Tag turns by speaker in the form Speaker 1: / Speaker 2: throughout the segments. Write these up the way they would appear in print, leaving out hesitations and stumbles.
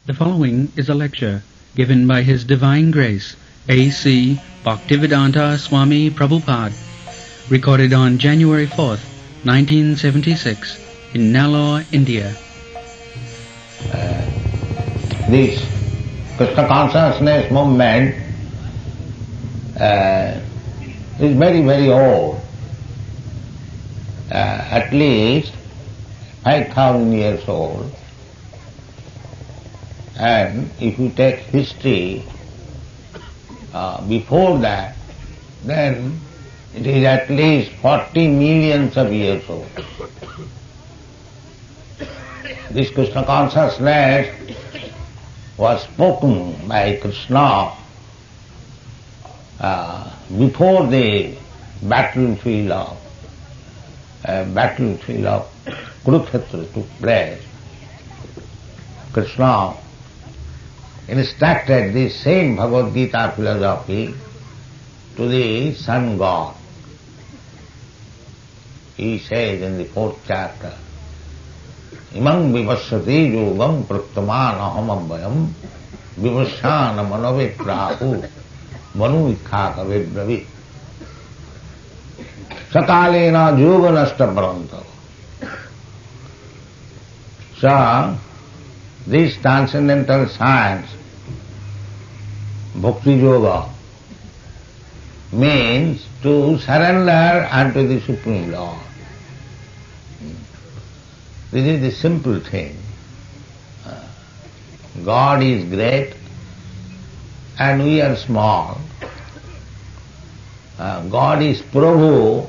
Speaker 1: The following is a lecture given by His Divine Grace A.C. Bhaktivedanta Swami Prabhupada, recorded on January 4th, 1976 in Nellore, India.
Speaker 2: This Krishna consciousness movement is very, very old, at least 5,000 years old. And if you take history before that, then it is at least 40 millions of years old. This Krishna consciousness was spoken by Krishna before the battlefield of Kurukshetra took place. Krishna instructed this same Bhagavad Gita philosophy to the sun god. He says in the 4th chapter, Imam vivassati yogam praktaman ahamabhayam vivassana manaviprahu manu ikhaka vibravi sakalena yoga nasta paranta. So, this transcendental science, Bhakti Yoga, means to surrender unto the Supreme Lord. This is the simple thing. God is great and we are small. God is Prabhu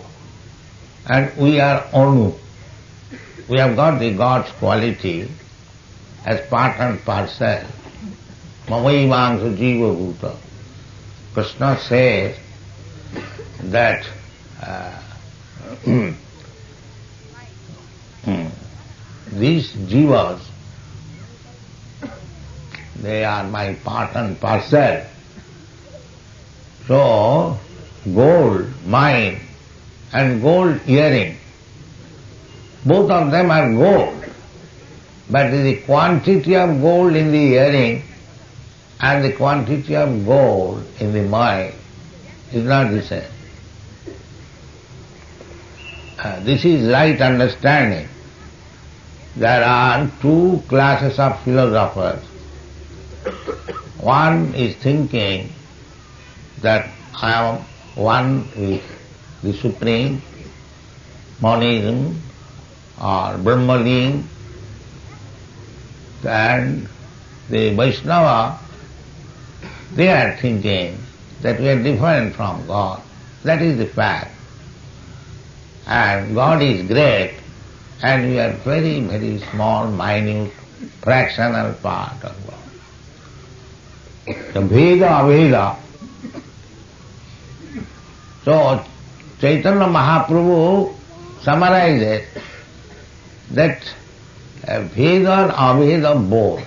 Speaker 2: and we are Anu. We have got the God's quality as part and parcel. Mamaivangsa jiva bhuta. Krishna says that these jivas, they are my part and parcel. So, gold, mine, and gold earring, both of them are gold. But the quantity of gold in the earring and the quantity of gold in the mind is not the same. This is right understanding. There are two classes of philosophers. One is thinking that I am one with the Supreme, Monism or Brahmaling, and the Vaishnava, they are thinking that we are different from God. That is the fact. And God is great and we are very, very small, minute, fractional part of God. The Veda Aveda. So Chaitanya Mahaprabhu summarizes that Veda and Aveda both.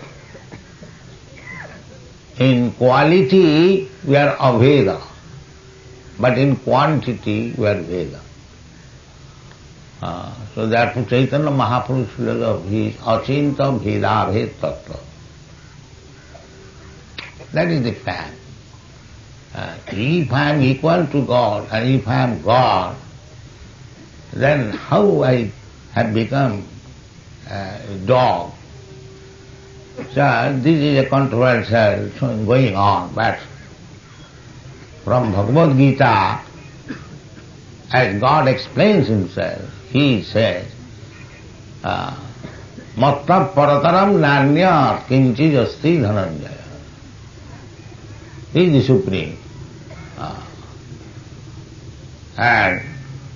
Speaker 2: In quality we are Aveda, but in quantity we are Veda. So therefore Chaitanya Mahaprabhu's philosophy is Achinta Veda Bhed Tattva. That is the fact. If I am equal to God and if I am God, then how I have become a dog? So this is a controversial going on, but from Bhagavad Gita, as God explains Himself, He says, Matta parataram nanya kinchid asti dhananjaya. He is the Supreme. And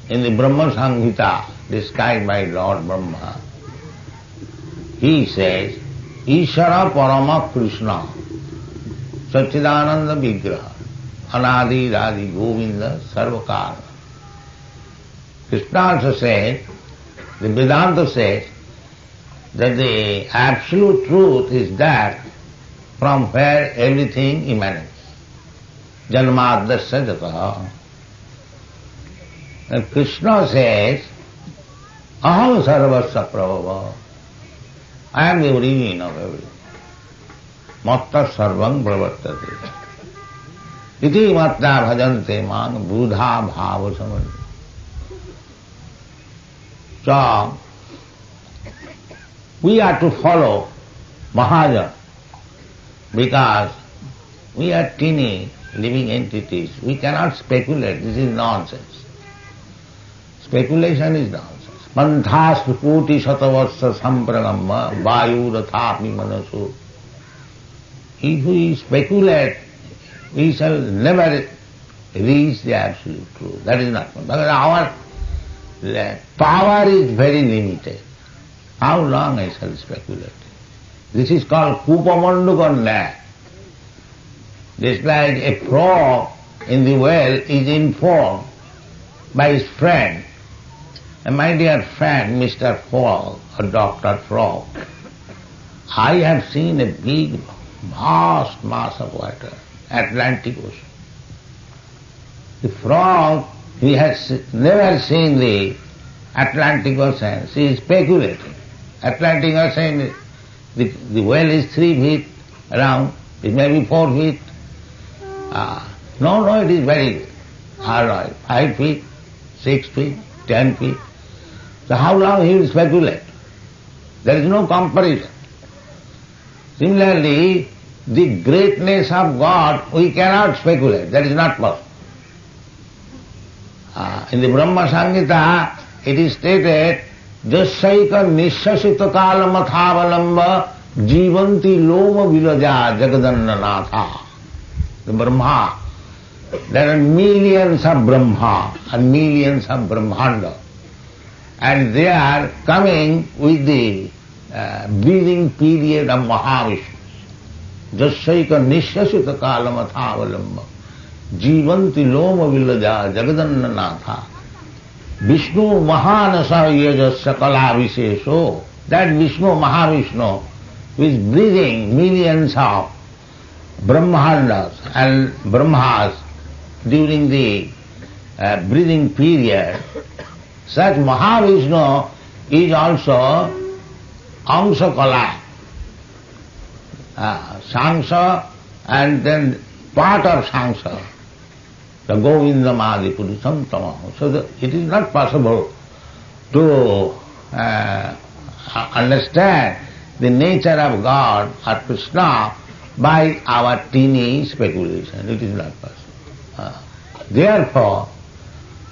Speaker 2: in the Brahma Samhita, described by Lord Brahma, He says, Ishara Parama Krishna, Satchidananda Vigraha, Anadi Radhi Govinda Sarvakara. Krishna also says, the Vedanta says, that the absolute truth is that from where everything emanates. Janmadasya jataha. And Krishna says, Aham sarvasya prabhava. I am the origin of everything. matta sarvam pravartate. Iti matta bhajante man buddha bhava samani. So, we are to follow Mahajan because we are teeny living entities. We cannot speculate. This is nonsense. Speculation is nonsense. Panthas koti satavassa sampragamma vayu rathapi manasu. If we speculate, we shall never reach the absolute truth. That is not because our power is very limited. How long I shall speculate? This is called kupamandukan. Just like a frog in the well is informed by his friend, and my dear friend, Mr. Frog, or Dr. Frog, I have seen a big, vast mass of water, Atlantic Ocean. The frog, he has never seen the Atlantic Ocean. He is speculating. Atlantic Ocean, the well is 3 feet around, it may be 4 feet. No, it is very hard, 5 feet, 6 feet, 10 feet. So how long he will speculate? There is no comparison. Similarly, the greatness of God, we cannot speculate. That is not possible. In the Brahma Samhita, it is stated, Jasyaika nishasita kala mathavalamba jivanti loma vilaja jagadannanatha. The Brahma, there are millions of Brahma and millions of Brahmanda, and they are coming with the breathing period of Mahavishnu. Jasyaika nishasita kala mathavalamba jivanti loma vilaja jagadannanatha. Vishnu Mahanasa Yajasya Kala Vishesho. That Vishnu Mahavishnu who is breathing millions of Brahmandas and Brahmas during the breathing period, such Mahavishnu is also Amsa Kala, Sangsa, and then part of Sangsa. The Govindamadi Purusam Tamaho. So it is not possible to understand the nature of God or Krishna by our teeny speculation. It is not possible. Therefore,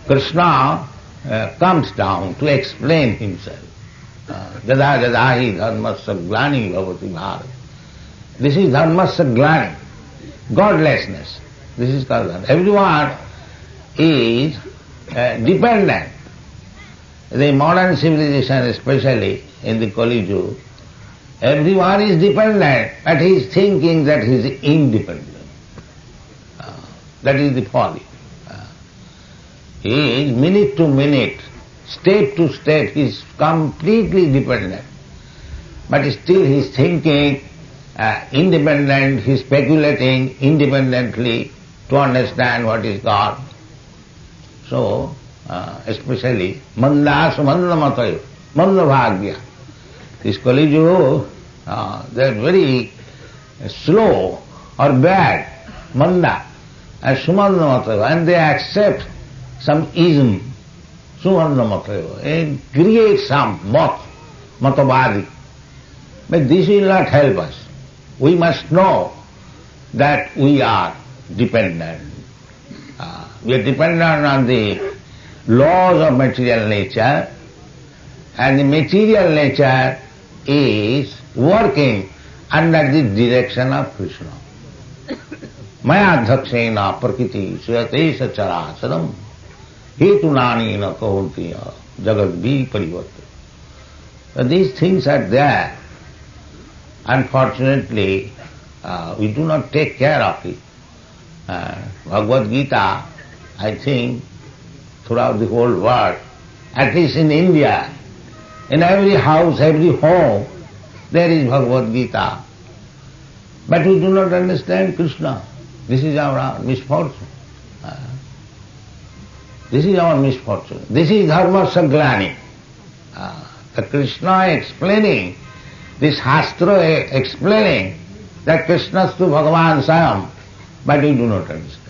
Speaker 2: Krishna comes down to explain himself. Jada jadahi dharmasya glani bhavati bharat. This is dharmasya glani, godlessness. This is called that. Everyone is dependent. The modern civilization, especially in the Kali Yuga, everyone is dependent, but he is thinking that he is independent. That is the folly. He is minute to minute, state to state, he is completely dependent. But still he is thinking independent, he is speculating independently to understand what is God. So, especially Mandas Manda Matayo, Manda Bhagya. This Kali Yuga, they are very slow or bad, Manda, and Sumanda Matayo, and they accept some ism, Sumanda Matayo, and create some Matabadi. But this will not help us. We must know that we are dependent. We are dependent on the laws of material nature, and the material nature is working under the direction of Krishna. Maya dhakshena prakriti suyatesha characharam hetunani na kahuntiya jagat bhi parivartana. These things are there. Unfortunately, we do not take care of it. Bhagavad Gita, I think, throughout the whole world, at least in India, in every house, every home, there is Bhagavad Gita. But we do not understand Krishna. This is our misfortune. This is our misfortune. This is dharma saglani. The Krishna explaining, this Shastra explaining that Krishnastu Bhagavan Swayam, but we do not understand.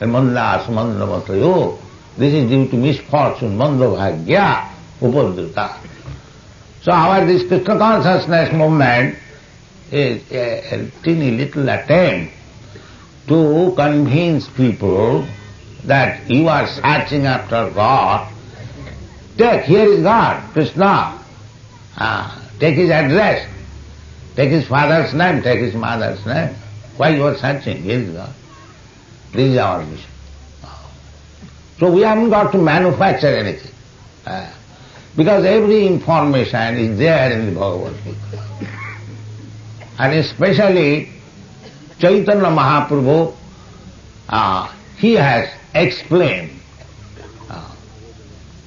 Speaker 2: Mandas mandamatayo, this is due to misfortune, mandabhagya, upadrita. So this Krishna consciousness movement is a teeny little attempt to convince people that you are searching after God. Take, here is God, Krishna. Take his address, take his father's name, take his mother's name. Why you are searching? Here is God. This is our mission. So we haven't got to manufacture anything. Because every information is there in the Bhagavad Gita. And especially Chaitanya Mahaprabhu, he has explained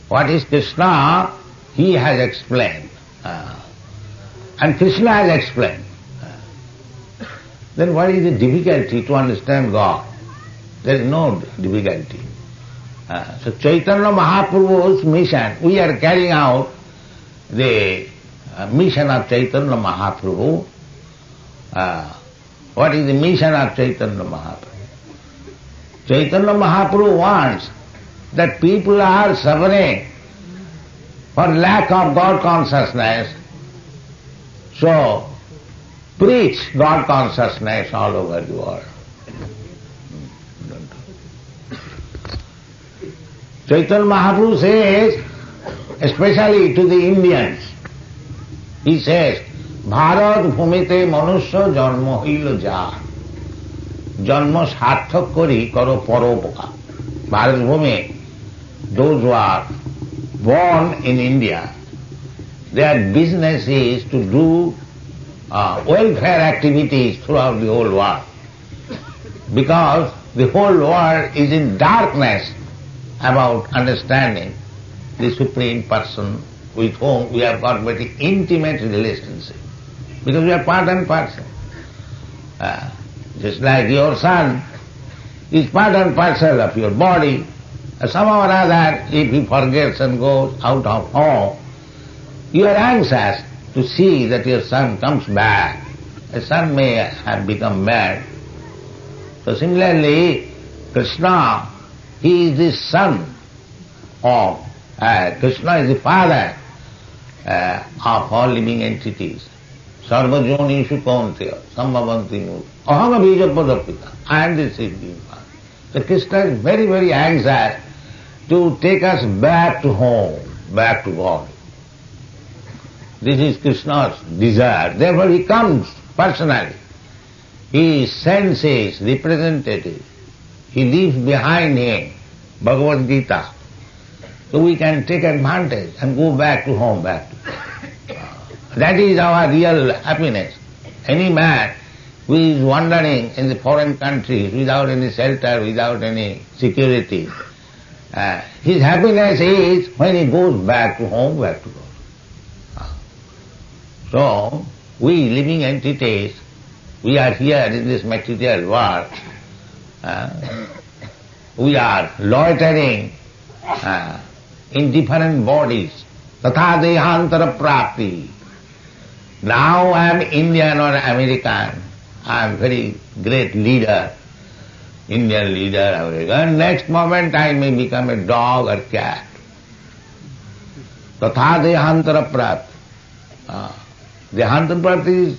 Speaker 2: what is Krishna, he has explained. And Krishna has explained. Then what is the difficulty to understand God? There is no difficulty. So Chaitanya Mahaprabhu's mission, we are carrying out the mission of Chaitanya Mahaprabhu. What is the mission of Chaitanya Mahaprabhu? Chaitanya Mahaprabhu wants that people are suffering for lack of God consciousness. So preach God consciousness all over the world. Chaitanya Mahaprabhu says, especially to the Indians, he says, Bharat bhumite manusya janma hilo ja. Janma sarthak kori karo paropoka. Bharat bhumi, those who are born in India, their business is to do welfare activities throughout the whole world. Because the whole world is in darkness about understanding the Supreme Person with whom we have got very intimate relationship. Because we are part and parcel. Just like your son is part and parcel of your body, somehow or other, if he forgets and goes out of home, you are anxious to see that your son comes back. A son may have become mad. So similarly, Krishna, he is the son of, Krishna is the father of all living entities. Sarva jonishu kaunteya, sambhavanti murti. Aham abhija padapita. I am the Supreme Father. So Krishna is very, very anxious to take us back to home, back to God. This is Krishna's desire. Therefore he comes personally. He sends his representative. He leaves behind him Bhagavad Gita. So we can take advantage and go back to home, back to God. That is our real happiness. Any man who is wandering in the foreign countries without any shelter, without any security, his happiness is when he goes back to home, back to God. So, we living entities, we are here in this material world, we are loitering in different bodies. Tatha dehantara prapti. Now I am Indian or American, I am very great leader, Indian leader, American. Next moment I may become a dog or cat. Tatha dehantara prapti. Dehantara prapti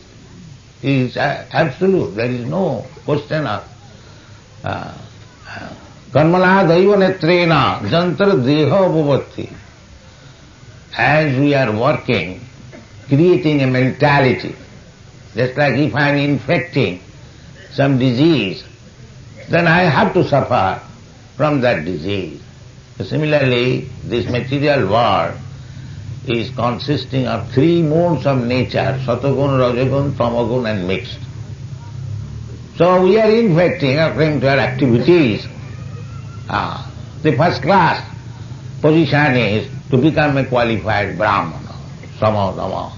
Speaker 2: is absolute, there is no question of karmana daiva netrena jantra deha bhavati. As we are working, creating a mentality, just like if I am infecting some disease, then I have to suffer from that disease. So similarly, this material world is consisting of three modes of nature, Satagun, Rajagun, Tamagun and mixed. So we are infecting according to our activities. The first class position is to become a qualified Brahmana, Samadama,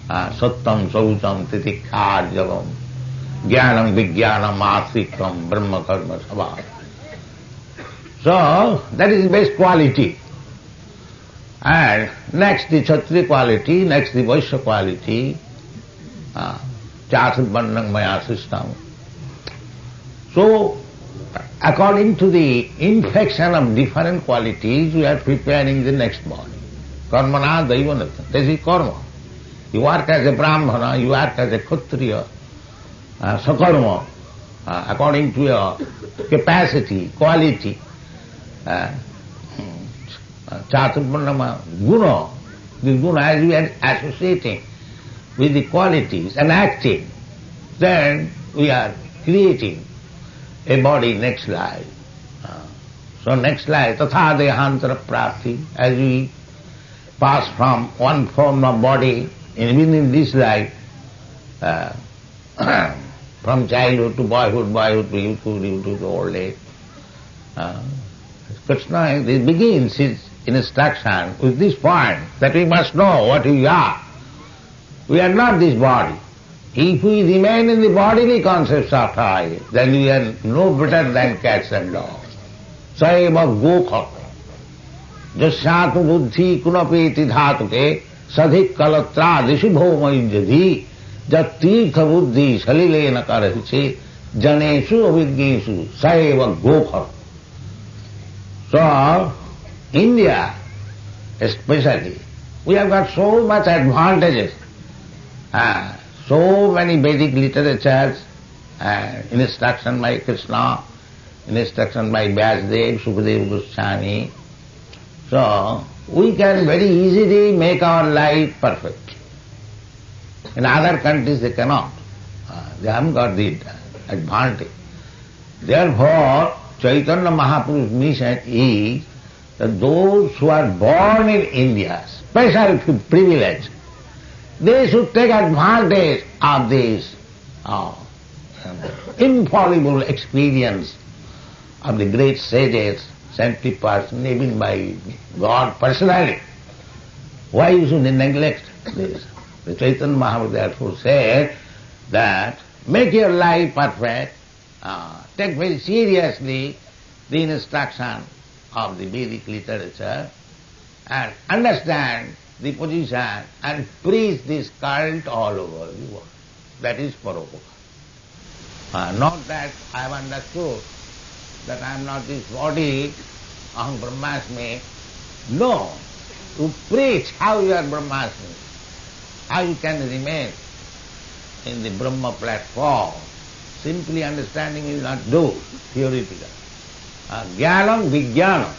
Speaker 2: Sattam, Sautam, Titikha, Javam, Jnanam, Vijnanam, Asikam, Brahma, Karma, Sabha. So, that is the best quality. And next the Kshatriya quality, next the Vaishya quality, Chaturvarnam maya system. So, according to the infection of different qualities, we are preparing the next body. Karmana daivanatha. This is karma. You work as a brahmana, you work as a kshatriya, sakarma, according to your capacity, quality. Chaturvarnama guna. This guna, as we are associating with the qualities and acting, then we are creating a body next life. So next life, tatha dehantara prapti, as we pass from one form of body within this life, from childhood to boyhood, boyhood to youthhood to old age. Krishna begins his instruction with this point, that we must know what we are. We are not this body. If we remain in the bodily concepts of I, then we are no better than cats and dogs. Saeva gokha. Jasyatu buddhi kunapeti dhatuke sadhik kalatra dishubho maijadhi jat tirtha buddhi salilena karahiche janeshu avidgeshu saeva gokha. So, India especially, we have got so much advantages. So many Vedic literatures, instruction by Krishna, instruction by Vyasadeva, Sukadeva Goswami. So, we can very easily make our life perfect. In other countries they cannot. They haven't got the advantage. Therefore, Chaitanya Mahaprabhu's mission is that those who are born in India, special privilege, they should take advantage of this infallible experience of the great sages, saintly person, even by God personally. Why you should neglect this? The Chaitanya Mahaprabhu therefore said that make your life perfect, take very seriously the instruction of the Vedic literature and understand the position and preach this cult all over the world. That is Paropoka. Not that I have understood that I am not this body, Aham Brahmasmi. No, to preach how you are Brahmasmi, how you can remain in the Brahma platform. Simply understanding will not do, theoretical. Jnanam vijnanam.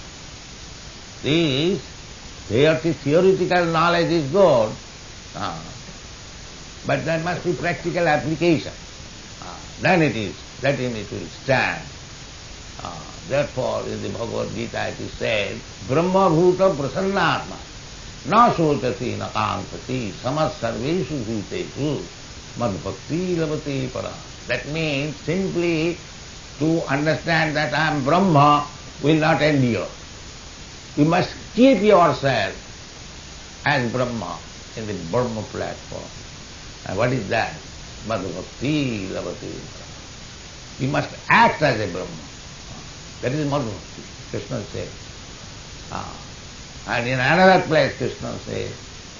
Speaker 2: This theoretical knowledge is good, but there must be practical application. Then it will stand. Therefore, in the Bhagavad Gita it is said, Brahma bhuta prasannatma na sochati na kankati samas sarveshu bhuteshu mad bhakti lavate para. That means simply to understand that I am Brahma will not endure. You must keep yourself as Brahma in the Brahma platform. And what is that? Mad bhakti lavate para. You must act as a Brahma. That is Mad bhakti, Krishna says. And in another place Krishna says,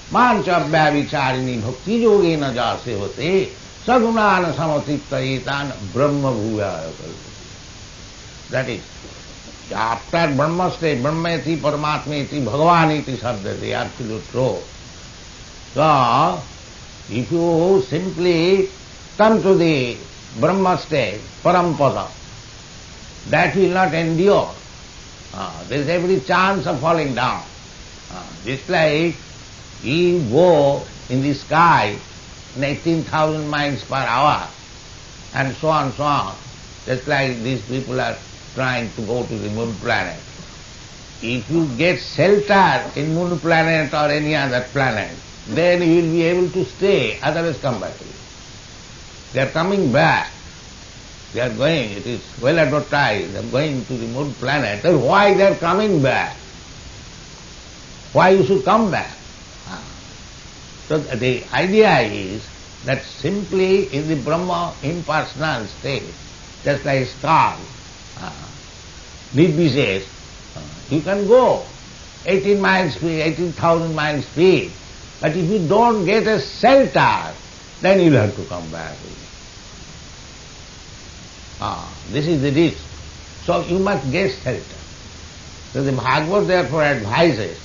Speaker 2: Manchabhya vicharini bhakti yogena jase hote sagunana samatiptayetan brahma bhuvaya kalpate. That is, after Brahma state, Brahmeti, Paramatmeti, Bhagavaniti Sabda, the absolute truth. So, if you simply come to the Brahma state, Parampada, that will not endure. There is every chance of falling down. Just like you go in the sky in 18,000 miles per hour, and so on, so on. Just like these people are trying to go to the moon planet. If you get shelter in moon planet or any other planet, then you will be able to stay, otherwise come back. They are coming back. They are going, it is well advertised, they are going to the moon planet. Then why they are coming back? Why you should come back? So the idea is that simply in the Brahma impersonal state, just like star, Nirvishesh, you can go 18,000 miles speed, but if you don't get a shelter then you'll have to come back. This is the risk. So you must get shelter. So the Bhagavad therefore advises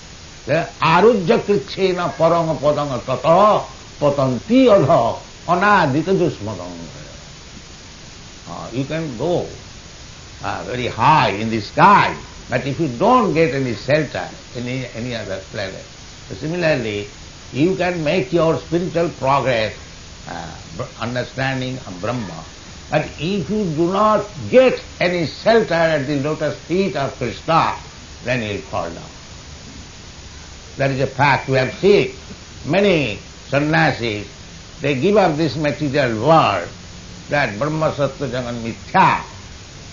Speaker 2: that arujya krichena paranga padanga tata patanti adha anadita dusmadanga. You can go very high in the sky, but if you don't get any shelter in any other planet, so similarly, you can make your spiritual progress, understanding of Brahma, but if you do not get any shelter at the lotus feet of Krishna, then you will fall down. That is a fact. We have seen many sannyasis, they give up this material world, that Brahma Sattva Jagan Mithya.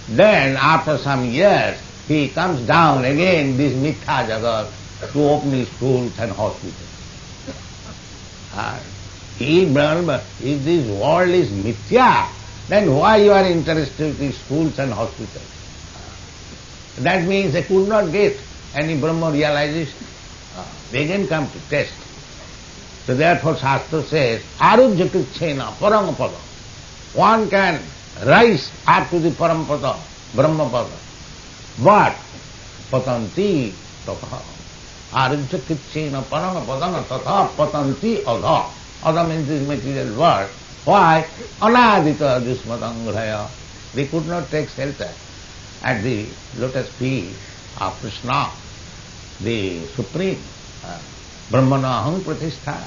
Speaker 2: Then after some years, he comes down again, this Mithya Jagat, to open his schools and hospitals. If this world is Mithya, then why you are interested in schools and hospitals? That means they could not get any Brahma realization. They again come to test. So therefore Shastra says, Arujya krichena paramapada. One can rise up to the Parampadā, Brahmapada. But patanti tatha. Arujya krichena paramapadana tatha patanti adha. Adha means this material world. Why? Anadita jusmadangraya. They could not take shelter at the lotus feet of Krishna, the Supreme. Brahmanaham pratishtha.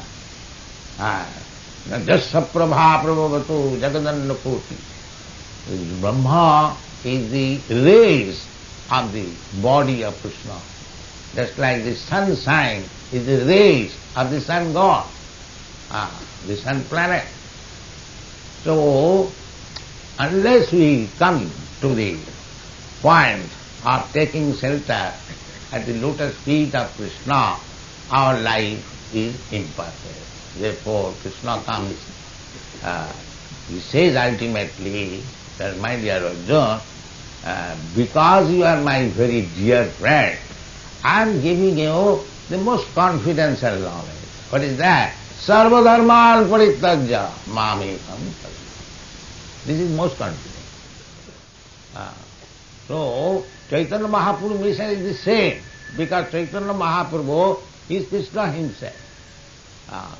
Speaker 2: Jasya prabha prabhavato jagadanna koti. Brahma is the rays of the body of Krishna. Just like the sunshine is the rays of the sun god, the sun planet. So, unless we come to the point of taking shelter at the lotus feet of Krishna, our life is imperfect. Therefore, Krishna comes, he says ultimately that, my dear Arjuna, because you are my very dear friend, I am giving you the most confidential knowledge. What is that? Sarva dharman parityajya mamekam saranam. This is most confident. So, Chaitanya Mahaprabhu's mission is the same, because Chaitanya Mahaprabhu is Krishna himself.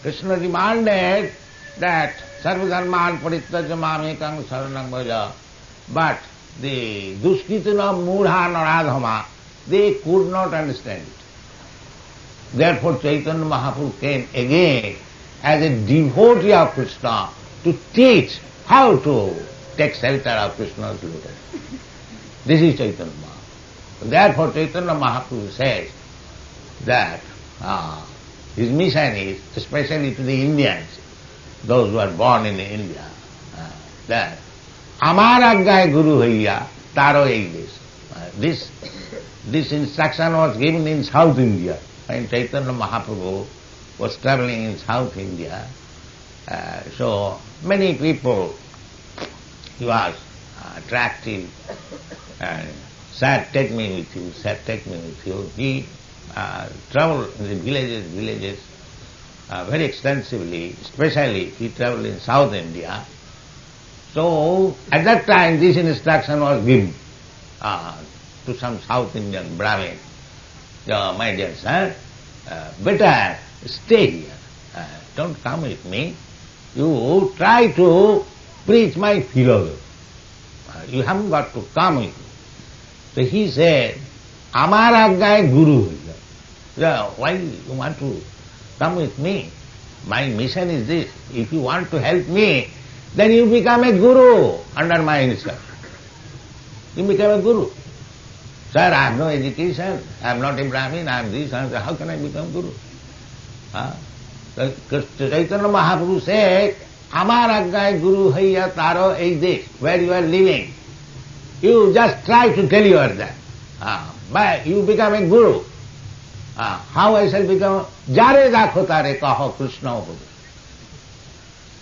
Speaker 2: Krishna demanded that sarva dharman parityajya mamekam saranam bhaja, but the duskritana mudha naradhama, they could not understand it. Therefore Chaitanya Mahaprabhu came again as a devotee of Krishna to teach how to take shelter of Krishna's lotus. This is Chaitanya Mahaprabhu. Therefore Chaitanya Mahaprabhu says that his mission is, especially to the Indians, those who are born in India, that Amar Agyay Guru Haiya Taro Eidesh. This instruction was given in South India. When Chaitanya Mahaprabhu was traveling in South India, so many people, he was attractive, and said, take me with you, said, take me with you. He traveled in the villages very extensively, especially he traveled in South India. So at that time this instruction was given to some South Indian Brahmin. My dear sir, better stay here, don't come with me. You try to preach my philosophy. You haven't got to come with me. So he said, Amar Agyay Guru. Why you want to come with me? My mission is this. If you want to help me, then you become a guru under my instruction. You become a guru. Sir, I have no education, I am not a Brahmin, I am this, how can I become guru? Chaitanya Mahaprabhu said, Amar Agyay Guru Haiya Taro Eidesh, where you are living. You just try to tell you are that. But you become a guru. How I shall become? Jare dakho tare kaho Krishna upade.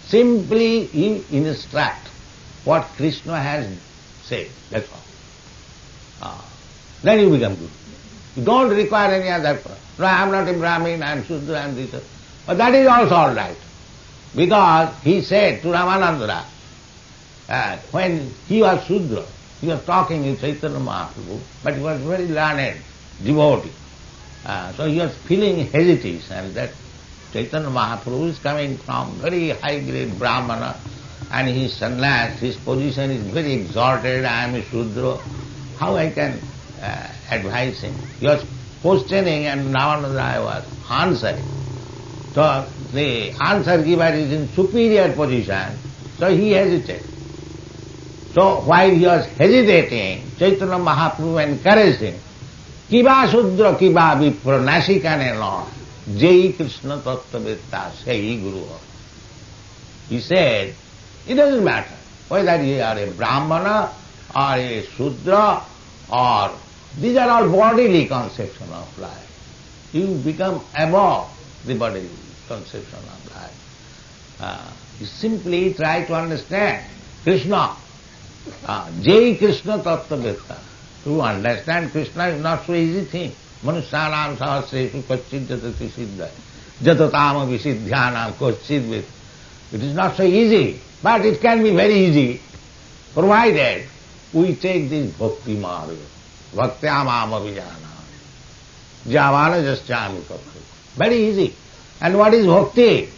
Speaker 2: Simply you instruct what Krishna has said, that's all. Then you become guru. You don't require any other. No, I am not a Brahmin, I am Shudra, I am this. But that is also all right. Because he said to Ramananda, when he was Sudra, he was talking with Chaitanya Mahaprabhu, but he was very learned devotee. So he was feeling hesitation that Chaitanya Mahaprabhu is coming from very high-grade Brahmana and he is sannyas, his position is very exalted, I am a Sudra. How I can advise him? He was questioning and Ramananda was answering. So the answer giver is in superior position, so he hesitated. So while he was hesitating, Chaitanya Mahaprabhu encouraged him. Kiba Sudra Kiba Vipra Nasikane Lord, Jai Krishna Tattvavitta Sei Guru. He said, it doesn't matter whether you are a Brahmana or a Sudra or these are all bodily conception of life. You become above the bodily conception of life. You simply try to understand Krishna. Jai Krishna Tattvavitta. To understand Krishna is not so easy thing. Manusyanam sahasresu kachid jatati siddha. Jatatama visiddhyanam kachid vid. It is not so easy, but it can be very easy, provided we take this bhakti marga. Bhaktyamam avijana. Javana jasyami kakru. Very easy. And what is bhakti?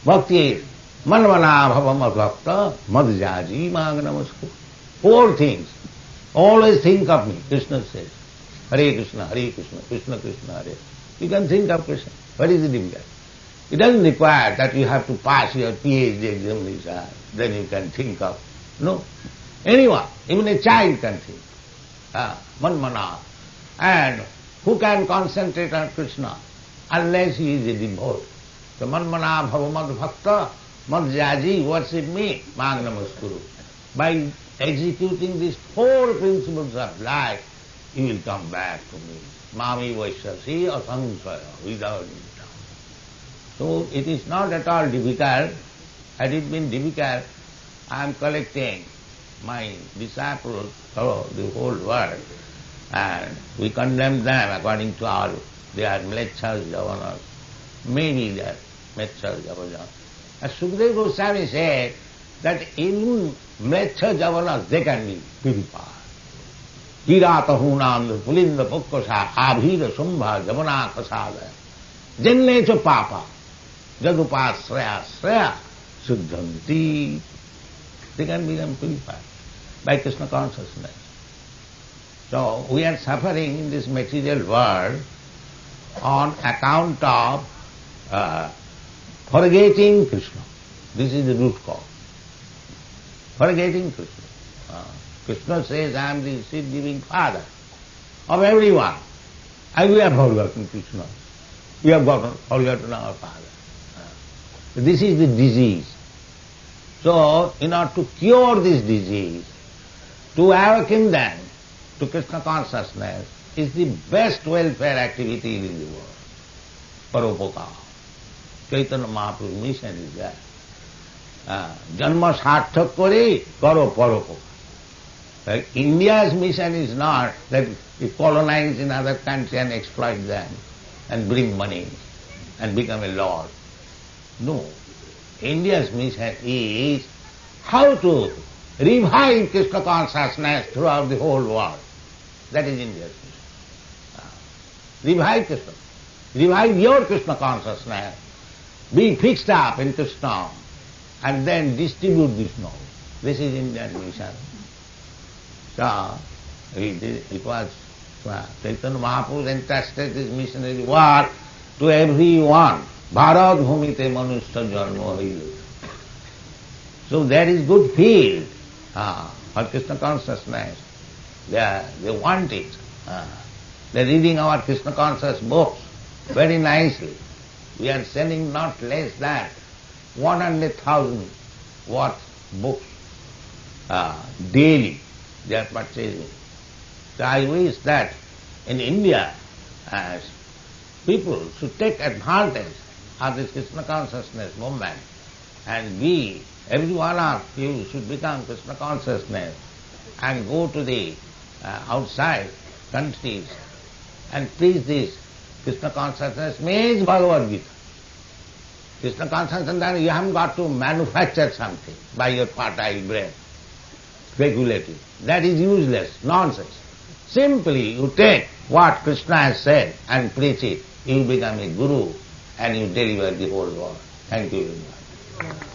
Speaker 2: Bhakti is manvana bhavam bhakta madhyaji mag namaskar. 4 things. Always think of me, Krishna says. Hare Krishna, Krishna Krishna, Hare. You can think of Krishna. What is the difficult? It doesn't require that you have to pass your PhD examination, then you can think of. No. Anyone, even a child can think. Manmana. And who can concentrate on Krishna? Unless he is a devotee. So manmana bhavamad bhakta madhyaji, worship me, mag namaskuru. By executing these 4 principles of life, you will come back to me. Mami vaishasi asangsaya, without doubt. So it is not at all difficult. Had it been difficult, I am collecting my disciples through the whole world and we condemn them according to our, they are mlechas, javanas. Maybe they are mlechas, javanas. As Sukadeva Goswami said that in mlecha javanas they can be purified. Kirata hunam pulinda pukkasa abhira sumbha javana kasada jannecha papa jadupasraya sraya suddhanti. They can become purified by Krishna consciousness. So we are suffering in this material world on account of forgetting Krishna. This is the root cause. Forgetting Krishna. Krishna says, I am the seed-giving father of everyone. And we have forgotten Krishna. We have forgotten our father. This is the disease. So, in order to cure this disease, to awaken them to Krishna consciousness is the best welfare activity in the world. Paropokara. Chaitanya Mahaprabhu's mission is that. Janma sarthak kore karo paropokara. Like India's mission is not that we colonize in other countries and exploit them and bring money and become a lord. No. India's mission is how to revive Krishna consciousness throughout the whole world. That is India's mission. Revive Krishna. Revive your Krishna consciousness. Be fixed up in Krishna and then distribute this knowledge. This is Indian mission. So, it was Chaitanya Mahaprabhu entrusted this missionary work to everyone. Bharat bhumite manusya janma haile. So there is good field for Krishna consciousness. They want it. They are reading our Krishna conscious books very nicely. We are selling not less than 100,000 worth books daily. They are purchasing. So I wish that in India, as people should take advantage of this Krishna consciousness movement, and we, every one of you, should become Krishna consciousness and go to the outside countries and preach this Krishna consciousness means Bhagavad Gita. Krishna consciousness, and then you haven't got to manufacture something by your fertile brain, speculative. That is useless, nonsense. Simply you take what Krishna has said and preach it. You become a guru and you deliver the whole world. Thank you very much.